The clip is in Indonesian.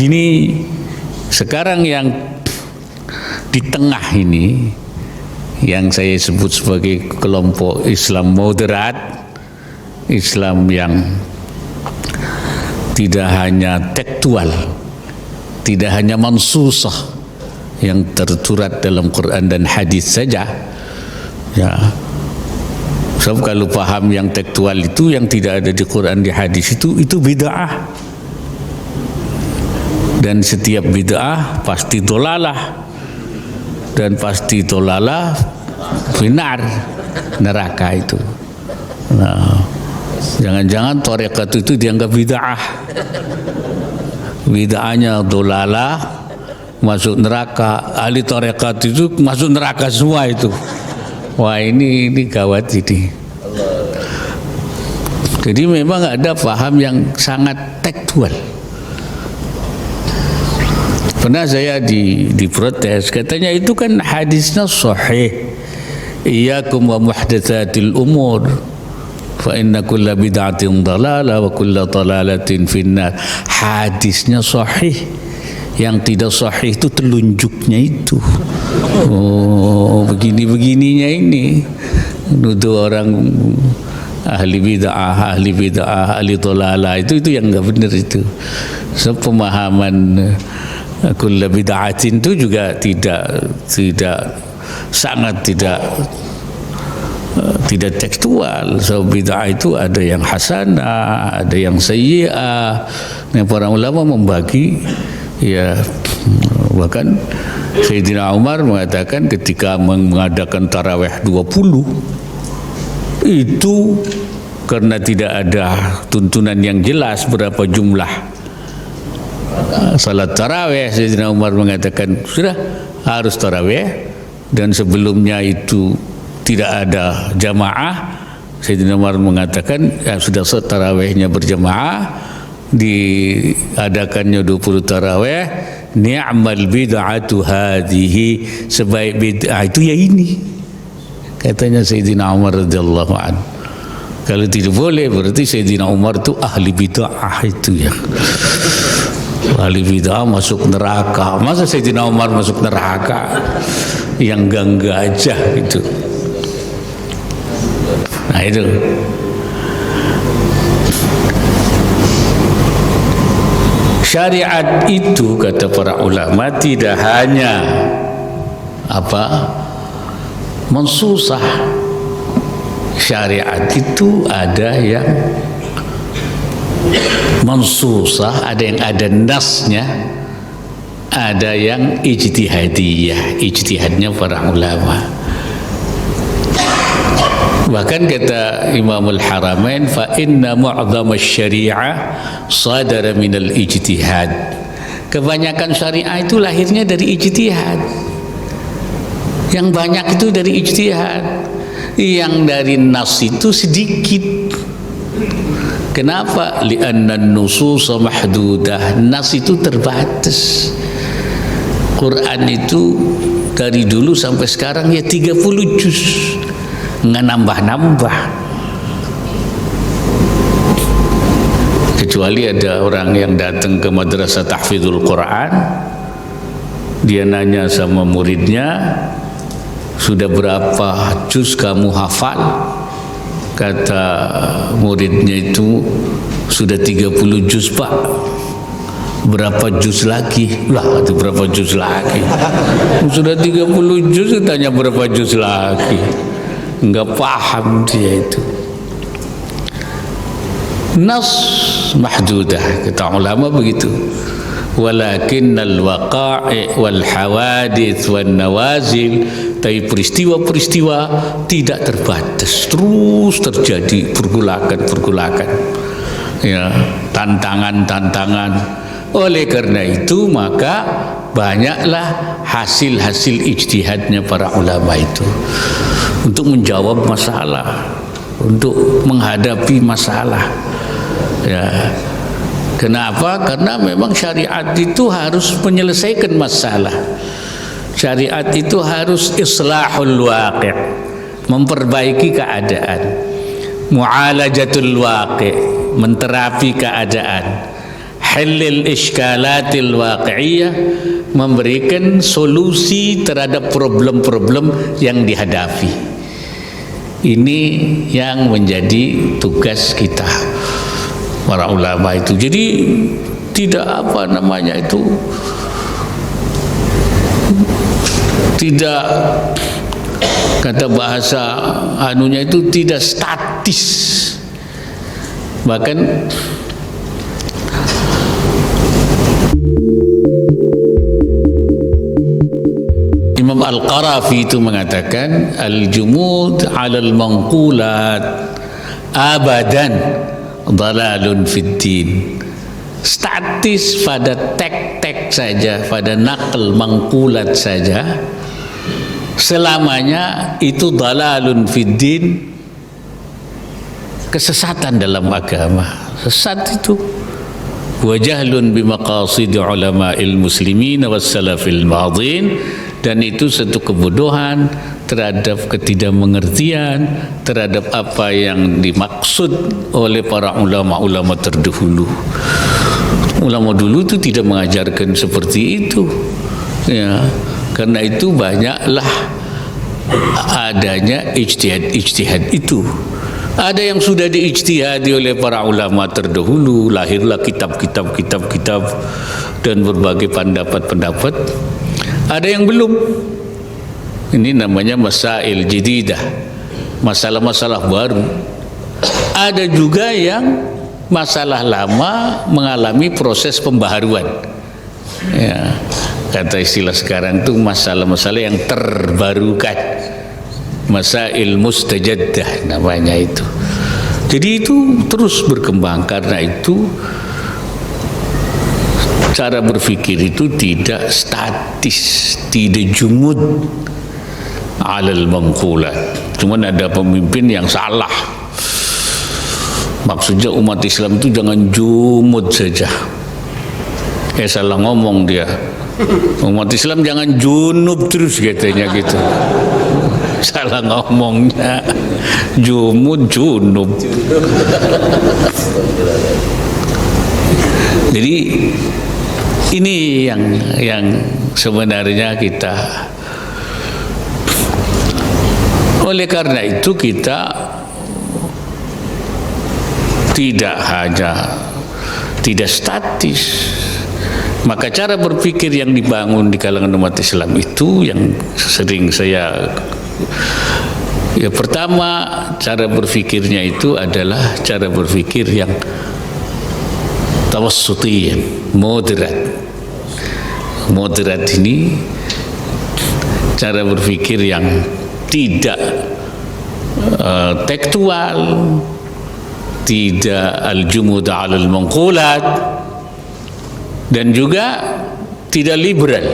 sini sekarang yang di tengah ini yang saya sebut sebagai kelompok Islam moderat, Islam yang tidak hanya tekstual, tidak hanya mansusah yang tersurat dalam Quran dan hadis saja, ya. Sebab kalau paham yang tekstual itu yang tidak ada di Quran di hadis itu bid'ah. Dan setiap bid'ah pasti dolalah, dan pasti dolalah benar neraka itu. Nah, jangan-jangan tarekat itu dianggap bid'ah. Bid'ahnya dolalah, masuk neraka. Ahli tarekat itu masuk neraka semua itu. Wah, ini gawat ini. Jadi memang ada paham yang sangat tekstual. Pernah saya diprotes, katanya itu kan hadisnya sahih. Iyyakum wa muhdatsatil umur fa inna kulla bid'atin dhalalah wa kulla dhalalatin finnar. Hadisnya sahih. Yang tidak sahih itu telunjuknya itu. Oh, begini-begininya ini. Nuduh orang ahli bid'ah, ahli dhalalah itu yang enggak benar itu. So, pemahaman kulla bid'atin itu juga sangat tidak tekstual. So bid'ah itu ada yang hasanah, ada yang sayyi'ah. Nah, para ulama membagi, ya, bahkan Sayyidina Umar mengatakan ketika mengadakan tarawih 20 itu karena tidak ada tuntunan yang jelas berapa jumlah salat tarawih, Sayyidina Umar mengatakan sudah harus tarawih, dan sebelumnya itu tidak ada jamaah. Sayyidina Umar mengatakan ya, sudah tarawihnya berjamaah, diadakannya 20 tarawih, ni'mal bid'atu hadhihi, sebaik bid'ah itu ya ini, katanya Sayyidina Umar radhiyallahu anhu. Kalau tidak boleh berarti Sayyidina Umar itu ahli bid'ah itu ya. Ahli bid'ah masuk neraka. Masa Sayyidina Umar masuk neraka? Yang enggak aja gitu. Nah itu. Syariat itu kata para ulama tidak hanya mensusah. Syariat itu ada yang mensusah, ada yang ada nasnya, ada yang ijtihadiyah, ijtihadnya para ulama. Bahkan kata Imamul Haramain, fa inna mu'dhama syari'ah sadara minal ijtihad. Kebanyakan syariah itu lahirnya dari ijtihad. Yang banyak itu dari ijtihad. Yang dari nas itu sedikit. Kenapa? Li'anna an-nusus mahdudah. Nas itu terbatas. Quran itu dari dulu sampai sekarang ya 30 juz. Nggak nambah-nambah, kecuali ada orang yang datang ke madrasah tahfidzul Quran, dia nanya sama muridnya, sudah berapa juz kamu hafal? Kata muridnya itu sudah 30 juz pak. Berapa juz lagi? Lah itu berapa juz lagi? Sudah 30 juz, tanya berapa juz lagi? Enggak paham dia itu. Nas mahdudah, kata ulama begitu. Walakinnal waqa'i wal hawadits wan nawazil, tapi peristiwa-peristiwa tidak terbatas, terus terjadi pergulakan ya, tantangan. Oleh karena itu maka banyaklah hasil-hasil ijtihadnya para ulama itu untuk menjawab masalah, untuk menghadapi masalah. Ya. Kenapa? Karena memang syariat itu harus menyelesaikan masalah. Syariat itu harus islahul waqi', memperbaiki keadaan. Mu'alajatul waqi', menterapi keadaan. halil iskalatil waqi'iyah, memberikan solusi terhadap problem-problem yang dihadapi. Ini yang menjadi tugas kita para ulama itu. Jadi tidak tidak, kata bahasa anunya itu, tidak statis. Bahkan Imam Al-Qarafi itu mengatakan al-jumud 'alal manqulat abadan dalalun fid din. Statis pada tek-tek saja, pada naql mangkulat saja, selamanya itu dalalun fid din, kesesatan dalam agama. Sesat itu wa jahlun bimaqasid ulama'il muslimin was salafil madin, dan itu satu kebodohan terhadap ketidakmengertian terhadap apa yang dimaksud oleh para ulama-ulama terdahulu. Ulama dulu itu tidak mengajarkan seperti itu, ya. Karena itu banyaklah adanya ijtihad itu. Ada yang sudah diijtihadi oleh para ulama terdahulu, lahirlah kitab dan berbagai pendapat-pendapat. Ada yang belum. Ini namanya masail jadidah, masalah-masalah baru. Ada juga yang masalah lama mengalami proses pembaharuan, ya. Kata istilah sekarang itu masalah-masalah yang terbarukan, masail mustajaddah namanya itu. Jadi itu terus berkembang. Karena itu cara berpikir itu tidak statis, tidak jumud alal mangkulat. Cuman ada pemimpin yang salah. Maksudnya umat Islam itu jangan jumud saja. Salah ngomong dia. Umat Islam jangan junub terus katanya gitu. Salah ngomongnya. Jumud, junub. Jadi ini yang sebenarnya kita. Oleh karena itu kita tidak statis. Maka cara berpikir yang dibangun di kalangan umat Islam itu yang sering saya, ya, pertama cara berpikirnya itu adalah cara berpikir yang tawassutiyan, moderat. Moderat ini cara berpikir yang tidak tekstual, tidak al-jumud 'alal manqulat, dan juga tidak liberal.